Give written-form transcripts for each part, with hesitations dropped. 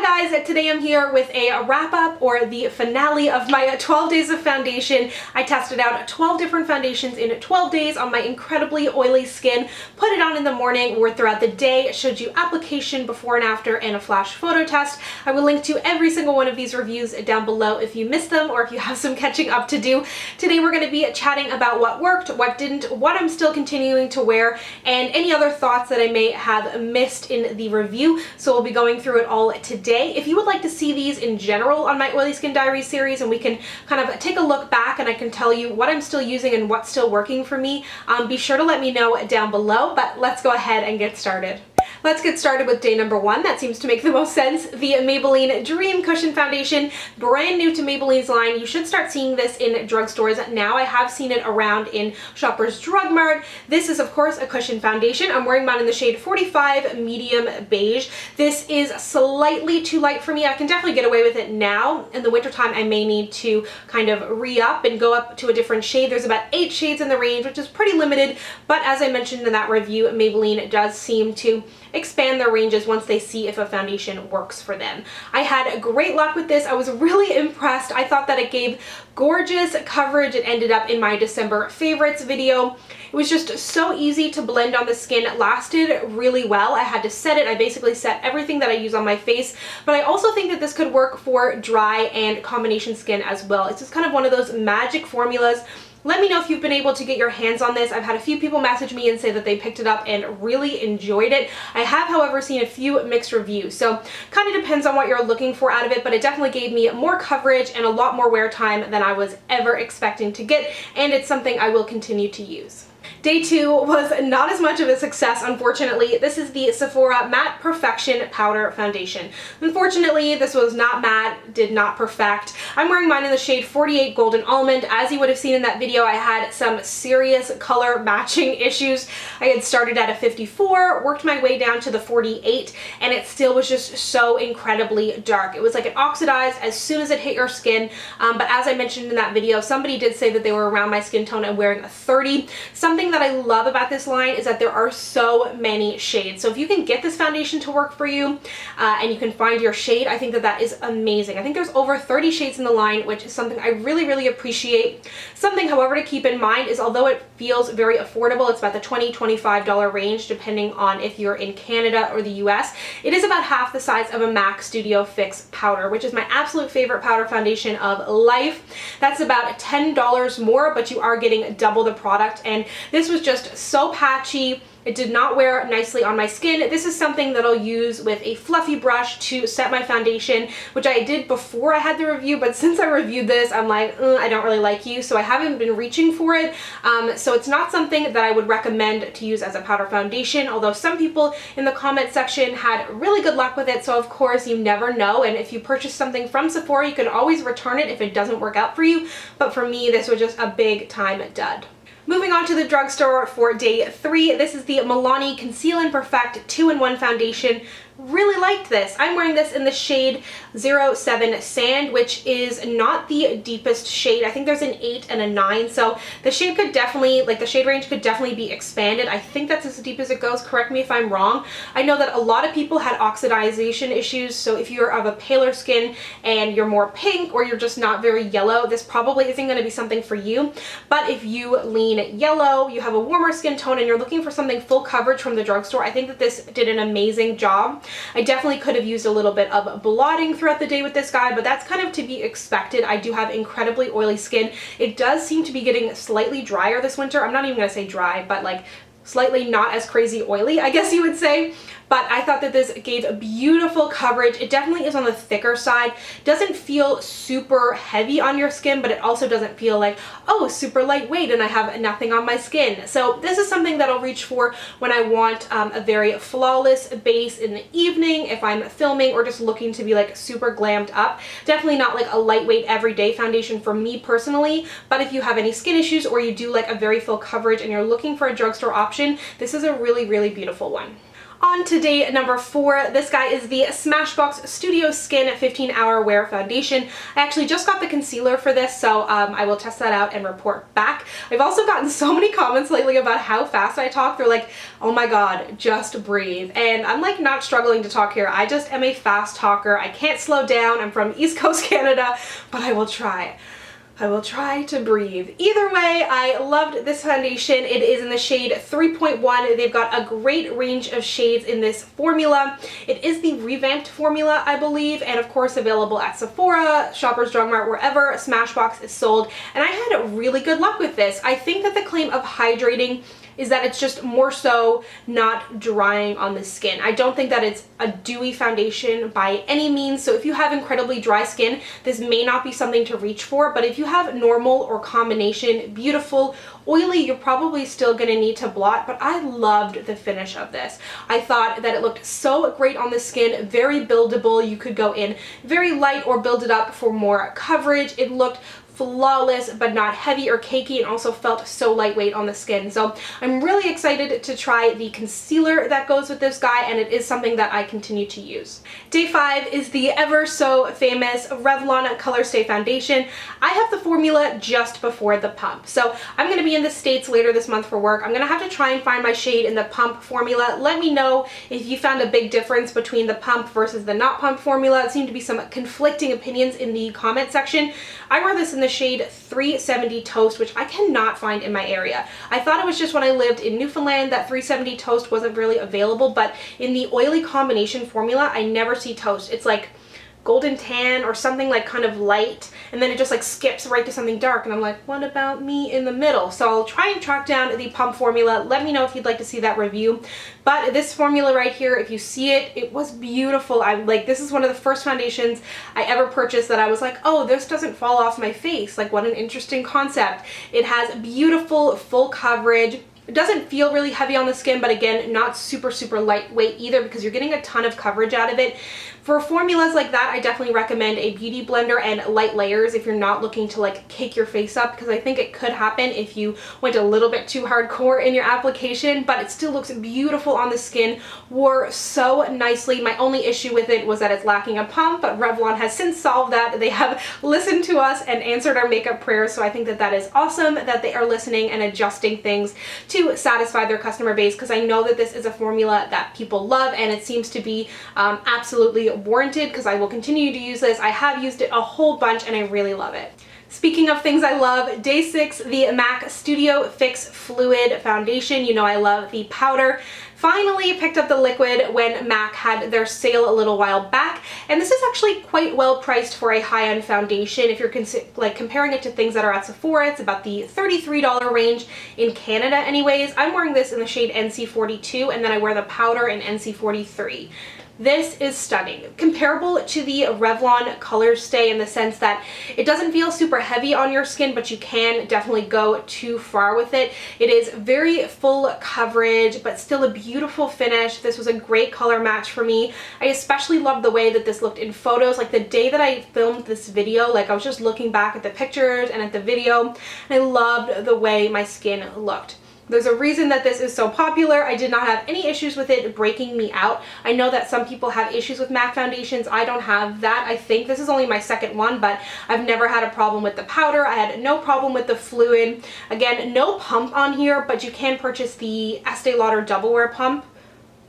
Hi guys, today I'm here with a wrap up or the finale of my 12 days of foundation. I tested out 12 different foundations in 12 days on my incredibly oily skin, put it on in the morning or throughout the day, showed you application before and after and a flash photo test. I will link to every single one of these reviews down below if you missed them or if you have some catching up to do. Today we're going to be chatting about what worked, what didn't, what I'm still continuing to wear, and any other thoughts that I may have missed in the review. So we'll be going through it all today. If you would like to see these in general on my Oily Skin Diaries series and we can kind of take a look back and I can tell you what I'm still using and what's still working for me, be sure to let me know down below, but let's go ahead and get started. Let's get started with day number one. That seems to make the most sense. The Maybelline Dream Cushion Foundation, brand new to Maybelline's line. You should start seeing this in drugstores now. I have seen it around in Shoppers Drug Mart. This is of course a cushion foundation. I'm wearing mine in the shade 45 medium beige. This is slightly too light for me. I can definitely get away with it now. In the wintertime I may need to kind of re-up and go up to a different shade. There's about 8 shades in the range, which is pretty limited, but as I mentioned in that review, Maybelline does seem to expand their ranges once they see if a foundation works for them. I had great luck with this. I was really impressed. I thought that it gave gorgeous coverage. It ended up in my December favorites video. It was just so easy to blend on the skin. It lasted really well. I had to set it. I basically set everything that I use on my face, but I also think that this could work for dry and combination skin as well. It's just kind of one of those magic formulas. Let me know if you've been able to get your hands on this. I've had a few people message me and say that they picked it up and really enjoyed it. I have, however, seen a few mixed reviews, so kind of depends on what you're looking for out of it, but it definitely gave me more coverage and a lot more wear time than I was ever expecting to get, and it's something I will continue to use. Day two was not as much of a success, unfortunately. This is the Sephora Matte Perfection Powder Foundation. Unfortunately, this was not matte, did not perfect. I'm wearing mine in the shade 48 Golden Almond. As you would have seen in that video, I had some serious color matching issues. I had started at a 54, worked my way down to the 48, and it still was just so incredibly dark. It was like it oxidized as soon as it hit your skin, but as I mentioned in that video, somebody did say that they were around my skin tone and wearing a 30. Something that I love about this line is that there are so many shades. So if you can get this foundation to work for you and you can find your shade, I think that that is amazing. I think there's over 30 shades in the line, which is something I really appreciate. Something, however, to keep in mind is although it feels very affordable, it's about the $20–25 range depending on if you're in Canada or the US, it is about half the size of a MAC Studio Fix powder, which is my absolute favorite powder foundation of life. That's about $10 more, but you are getting double the product, and this was just so patchy. It did not wear nicely on my skin. This is something that I'll use with a fluffy brush to set my foundation, which I did before I had the review, but since I reviewed this, I'm like, I don't really like you, so I haven't been reaching for it. So it's not something that I would recommend to use as a powder foundation, although some people in the comment section had really good luck with it, so of course you never know, and if you purchase something from Sephora, you can always return it if it doesn't work out for you, but for me, this was just a big time dud. Moving on to the drugstore for day three, this is the Milani Conceal and Perfect 2-in-1 Foundation. Really liked this. I'm wearing this in the shade 07 Sand, which is not the deepest shade. I think there's an 8 and a 9, so the shade could definitely, like the shade range could definitely be expanded. I think that's as deep as it goes. Correct me if I'm wrong. I know that a lot of people had oxidization issues, so if you're of a paler skin and you're more pink or you're just not very yellow, this probably isn't going to be something for you. But if you lean yellow, you have a warmer skin tone, and you're looking for something full coverage from the drugstore, I think that this did an amazing job. I definitely could have used a little bit of blotting throughout the day with this guy, but that's kind of to be expected. I do have incredibly oily skin. It does seem to be getting slightly drier this winter. I'm not even going to say dry, but like slightly not as crazy oily, I guess you would say. But I thought that this gave beautiful coverage. It definitely is on the thicker side. Doesn't feel super heavy on your skin, but it also doesn't feel like, oh, super lightweight and I have nothing on my skin. So this is something that I'll reach for when I want a very flawless base in the evening, if I'm filming or just looking to be like super glammed up. Definitely not like a lightweight everyday foundation for me personally, but if you have any skin issues or you do like a very full coverage and you're looking for a drugstore option, this is a really beautiful one. On to day number 4, this guy is the Smashbox Studio Skin 15-Hour Wear Foundation. I actually just got the concealer for this, so I will test that out and report back. I've also gotten so many comments lately about how fast I talk. They're like, oh my god, just breathe. And I'm like not struggling to talk here. I just am a fast talker. I can't slow down. I'm from East Coast Canada, but I will try. I will try to breathe. Either way, I loved this foundation. It is in the shade 3.1. They've got a great range of shades in this formula. It is the revamped formula, I believe, and of course available at Sephora, Shoppers Drug Mart, wherever Smashbox is sold. And I had really good luck with this. I think that the claim of hydrating is that it's just more so not drying on the skin. I don't think that it's a dewy foundation by any means, so if you have incredibly dry skin, this may not be something to reach for, but if you have normal or combination, beautiful, oily, you're probably still gonna need to blot, but I loved the finish of this. I thought that it looked so great on the skin, very buildable. You could go in very light or build it up for more coverage. It looked flawless but not heavy or cakey, and also felt so lightweight on the skin. So I'm really excited to try the concealer that goes with this guy, and it is something that I continue to use. Day 5 is the ever so famous Revlon Colorstay foundation. I have the formula just before the pump. So I'm going to be in the States later this month for work. I'm going to have to try and find my shade in the pump formula. Let me know if you found a big difference between the pump versus the not pump formula. It seemed to be some conflicting opinions in the comment section. I wear this in the shade 370 Toast, which I cannot find in my area. I thought it was just when I lived in Newfoundland that 370 Toast wasn't really available, but in the oily combination formula, I never see Toast. It's like golden tan or something like kind of light, and then it just like skips right to something dark, and I'm like, what about me in the middle? So I'll try and track down the pump formula. Let me know if you'd like to see that review. But this formula right here, if you see it, it was beautiful. This is one of the first foundations I ever purchased that I was like, oh, this doesn't fall off my face. Like, what an interesting concept. It has beautiful full coverage. It doesn't feel really heavy on the skin, but again, not super, super lightweight either, because you're getting a ton of coverage out of it. For formulas like that, I definitely recommend a beauty blender and light layers if you're not looking to like cake your face up, because I think it could happen if you went a little bit too hardcore in your application, but it still looks beautiful on the skin, wore so nicely. My only issue with it was that it's lacking a pump, but Revlon has since solved that. They have listened to us and answered our makeup prayers, so I think that that is awesome that they are listening and adjusting things to satisfy their customer base, because I know that this is a formula that people love, and it seems to be absolutely warranted, because I will continue to use this. I have used it a whole bunch and I really love it. Speaking of things I love, day 6, the MAC Studio Fix Fluid Foundation. You know I love the powder. Finally picked up the liquid when MAC had their sale a little while back, and this is actually quite well priced for a high-end foundation. If you're comparing it to things that are at Sephora, it's about the $33 range in Canada anyways. I'm wearing this in the shade NC42, and then I wear the powder in NC43. This is stunning. Comparable to the Revlon Colorstay in the sense that it doesn't feel super heavy on your skin, but you can definitely go too far with it. It is very full coverage, but still a beautiful finish. This was a great color match for me. I especially loved the way that this looked in photos. Like the day that I filmed this video, like I was just looking back at the pictures and at the video, and I loved the way my skin looked. There's a reason that this is so popular. I did not have any issues with it breaking me out. I know that some people have issues with MAC foundations. I don't have that. I think this is only my second one, but I've never had a problem with the powder. I had no problem with the fluid. Again, no pump on here, but you can purchase the Estee Lauder Double Wear pump.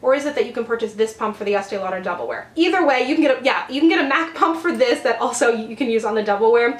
Or is it that you can purchase this pump for the Estee Lauder Double Wear? Either way, you can get a MAC pump for this that also you can use on the Double Wear.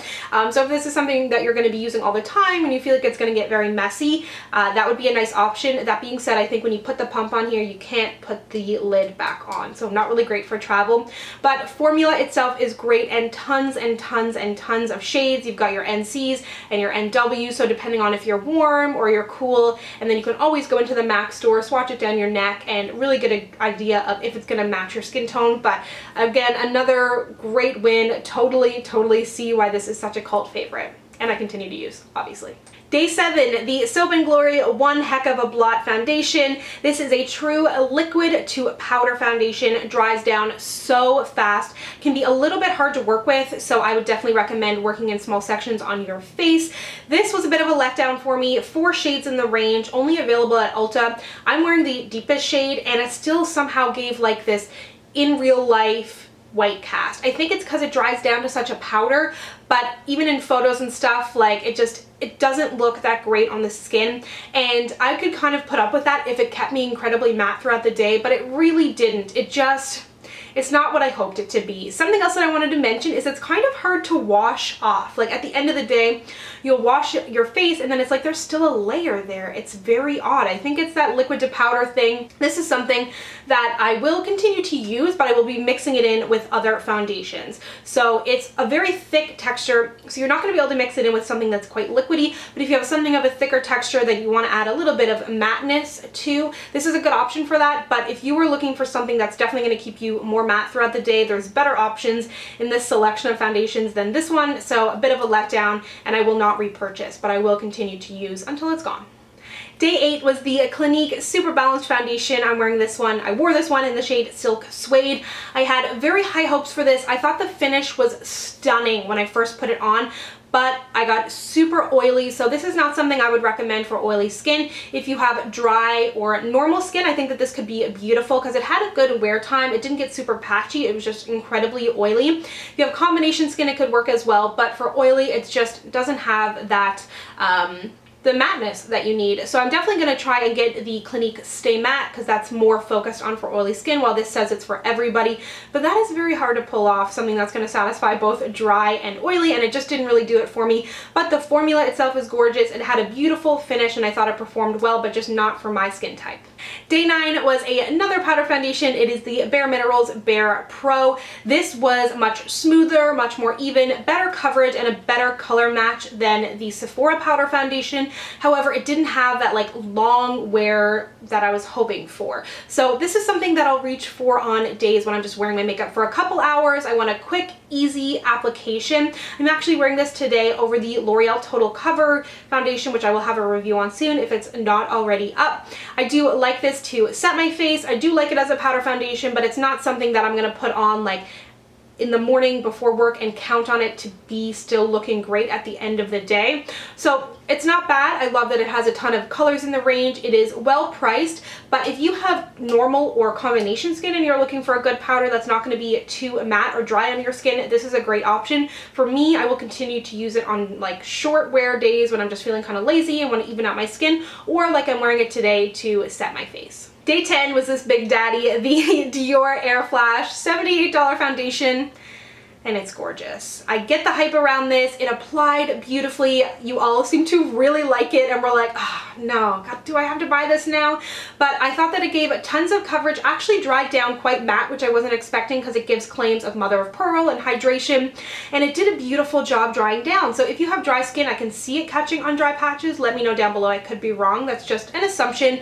So if this is something that you're going to be using all the time and you feel like it's going to get very messy, that would be a nice option. That being said, I think when you put the pump on here, you can't put the lid back on. So not really great for travel. But formula itself is great, and tons and tons and tons of shades. You've got your NCs and your NW, so depending on if you're warm or you're cool, and then you can always go into the MAC store, swatch it down your neck, and really get an idea of if it's going to match your skin tone. But again, another great win. Totally see why this is such a cult favorite. and I continue to use, obviously. Day 7, the Soap & Glory One Heck of a Blot Foundation. This is a true liquid to powder foundation, dries down so fast, can be a little bit hard to work with, so I would definitely recommend working in small sections on your face. This was a bit of a letdown for me. 4 shades in the range, only available at Ulta. I'm wearing the deepest shade, and it still somehow gave like this in real life white cast. I think it's because it dries down to such a powder, but even in photos and stuff, like it doesn't look that great on the skin, and I could kind of put up with that if it kept me incredibly matte throughout the day, but it really didn't. It's not what I hoped it to be. Something else that I wanted to mention is it's kind of hard to wash off. Like at the end of the day, you'll wash your face and then it's like there's still a layer there. It's very odd. I think it's that liquid to powder thing. This is something that I will continue to use, but I will be mixing it in with other foundations. So it's a very thick texture, so you're not going to be able to mix it in with something that's quite liquidy, but if you have something of a thicker texture that you want to add a little bit of matteness to, this is a good option for that. But if you were looking for something that's definitely going to keep you more matte throughout the day, there's better options in this selection of foundations than this one, so a bit of a letdown, and I will not repurchase, but I will continue to use until it's gone. Day 8 was the Clinique Super Balanced Foundation. I'm wearing this one. I wore this one in the shade Silk Suede. I had very high hopes for this. I thought the finish was stunning when I first put it on, but I got super oily, so this is not something I would recommend for oily skin. If you have dry or normal skin, I think that this could be beautiful because it had a good wear time. It didn't get super patchy. It was just incredibly oily. If you have combination skin, it could work as well, but for oily, it just doesn't have that the matteness that you need. So I'm definitely going to try and get the Clinique Stay Matte because that's more focused on for oily skin, while this says it's for everybody. But that is very hard to pull off, something that's going to satisfy both dry and oily, and it just didn't really do it for me. But the formula itself is gorgeous. It had a beautiful finish and I thought it performed well, but just not for my skin type. Day 9 was another powder foundation. It is the Bare Minerals Bare Pro. This was much smoother, much more even, better coverage, and a better color match than the Sephora powder foundation. However, it didn't have that like long wear that I was hoping for. So this is something that I'll reach for on days when I'm just wearing my makeup for a couple hours. I want a quick, easy application. I'm actually wearing this today over the L'Oreal Total Cover foundation, which I will have a review on soon if it's not already up. I do like this to set my face. I do like it as a powder foundation, but it's not something that I'm going to put on like in the morning before work and count on it to be still looking great at the end of the day. So it's not bad. I love that it has a ton of colors in the range. It is well priced, but if you have normal or combination skin and you're looking for a good powder that's not going to be too matte or dry on your skin, this is a great option. For me, I will continue to use it on like short wear days when I'm just feeling kind of lazy and want to even out my skin, or like I'm wearing it today to set my face. Day 10 was this big daddy, the Dior Air Flash $78 foundation, and it's gorgeous. I get the hype around this. It applied beautifully. You all seem to really like it, and we're like, oh no, God, do I have to buy this now? But I thought that it gave tons of coverage, actually dried down quite matte, which I wasn't expecting because it gives claims of mother of pearl and hydration, and it did a beautiful job drying down. So if you have dry skin, I can see it catching on dry patches. Let me know down below. I could be wrong. That's just an assumption.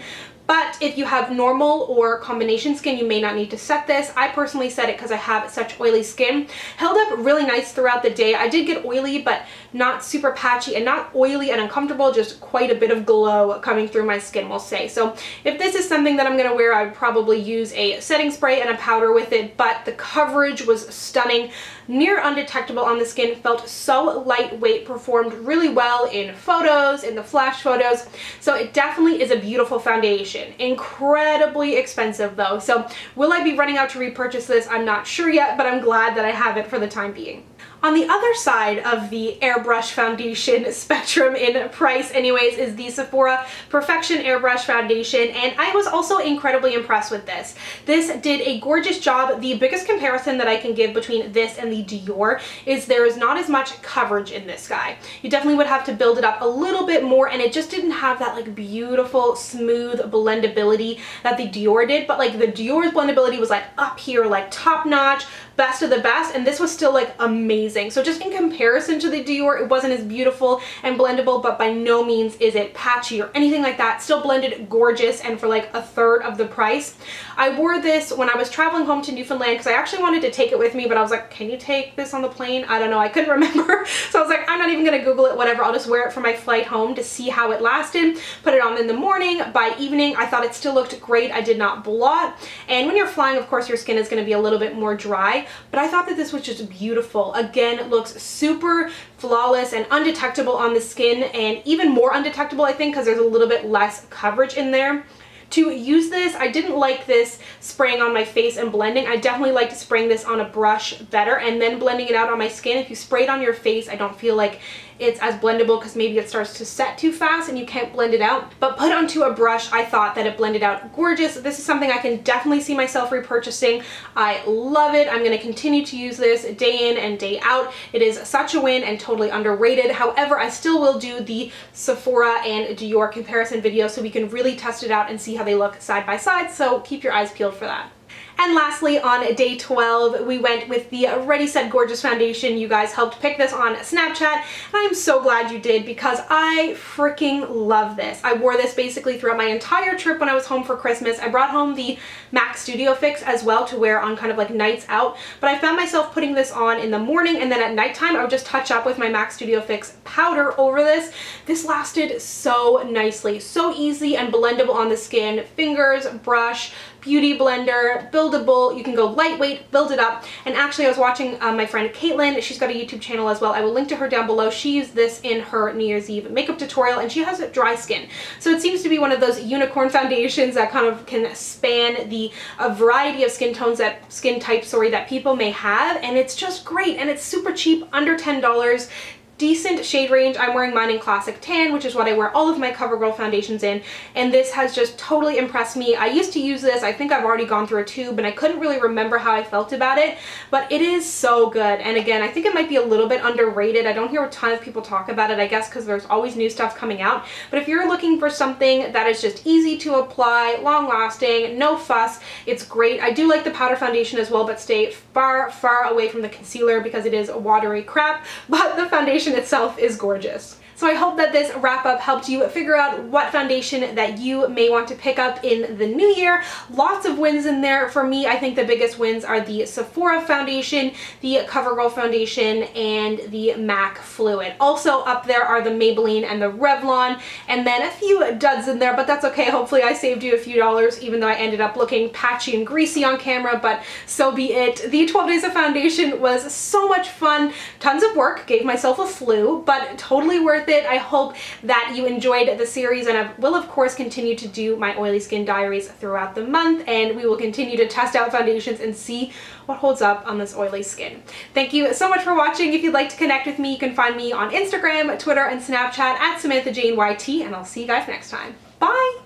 But if you have normal or combination skin, you may not need to set this. I personally set it because I have such oily skin. Held up really nice throughout the day. I did get oily, but not super patchy, and not oily and uncomfortable, just quite a bit of glow coming through my skin, we'll say. So if this is something that I'm going to wear, I would probably use a setting spray and a powder with it, but the coverage was stunning. Near undetectable on the skin, felt so lightweight, performed really well in photos, in the flash photos. So it definitely is a beautiful foundation. Incredibly expensive though. So will I be running out to repurchase this? I'm not sure yet, but I'm glad that I have it for the time being. On the other side of the airbrush foundation spectrum in price anyways is the Sephora Perfection Airbrush Foundation, and I was also incredibly impressed with this. This did a gorgeous job. The biggest comparison that I can give between this and the Dior is there is not as much coverage in this guy. You definitely would have to build it up a little bit more, and it just didn't have that like beautiful smooth blendability that the Dior did, but like the Dior's blendability was like up here, like top notch, best of the best, and this was still like amazing. So just in comparison to the Dior, it wasn't as beautiful and blendable, but by no means is it patchy or anything like that. Still blended gorgeous and for like a third of the price. I wore this when I was traveling home to Newfoundland because I actually wanted to take it with me, but I was like, can you take this on the plane? I don't know, I couldn't remember. So I was like, I'm not even gonna Google it, whatever, I'll just wear it for my flight home to see how it lasted. Put it on in the morning. By evening, I thought it still looked great. I did not blot. And when you're flying, of course, your skin is gonna be a little bit more dry, but I thought that this was just beautiful. Again, it looks super flawless and undetectable on the skin, and even more undetectable, I think, because there's a little bit less coverage in there. To use this, I didn't like this spraying on my face and blending. I definitely liked spraying this on a brush better and then blending it out on my skin. If you spray it on your face, I don't feel like it's as blendable because maybe it starts to set too fast and you can't blend it out. But put onto a brush, I thought that it blended out gorgeous. This is something I can definitely see myself repurchasing. I love it. I'm going to continue to use this day in and day out. It is such a win and totally underrated. However, I still will do the Sephora and Dior comparison video so we can really test it out and see how they look side by side. So keep your eyes peeled for that. And lastly, on day 12, we went with the Ready Set Gorgeous foundation. You guys helped pick this on Snapchat, and I am so glad you did because I freaking love this. I wore this basically throughout my entire trip when I was home for Christmas. I brought home the MAC Studio Fix as well to wear on kind of like nights out, but I found myself putting this on in the morning, and then at nighttime I would just touch up with my MAC Studio Fix powder over this. This lasted so nicely, so easy and blendable on the skin. Fingers, brush, beauty blender, buildable. You can go lightweight, build it up. And actually I was watching my friend Caitlin. She's got a YouTube channel as well. I will link to her down below. She used this in her New Year's Eve makeup tutorial, and she has dry skin. So it seems to be one of those unicorn foundations that kind of can span the variety of skin types that people may have. And it's just great, and it's super cheap, under $10. Decent shade range. I'm wearing mine in Classic Tan, which is what I wear all of my CoverGirl foundations in, and this has just totally impressed me. I used to use this. I think I've already gone through a tube, and I couldn't really remember how I felt about it, but it is so good. And again, I think it might be a little bit underrated. I don't hear a ton of people talk about it, I guess because there's always new stuff coming out, but if you're looking for something that is just easy to apply, long lasting, no fuss, it's great. I do like the powder foundation as well, but stay far, far away from the concealer because it is watery crap, but the foundation itself is gorgeous. So I hope that this wrap up helped you figure out what foundation that you may want to pick up in the new year. Lots of wins in there. For me, I think the biggest wins are the Sephora foundation, the CoverGirl foundation, and the MAC Fluid. Also up there are the Maybelline and the Revlon, and then a few duds in there, but that's okay. Hopefully I saved you a few dollars, even though I ended up looking patchy and greasy on camera, but so be it. The 12 days of foundation was so much fun. Tons of work, gave myself a flu, but totally worth it. I hope that you enjoyed the series, and I will of course continue to do my oily skin diaries throughout the month, and we will continue to test out foundations and see what holds up on this oily skin. Thank you so much for watching. If you'd like to connect with me, you can find me on Instagram, Twitter, and Snapchat at SamanthaJaneYT, and I'll see you guys next time. Bye!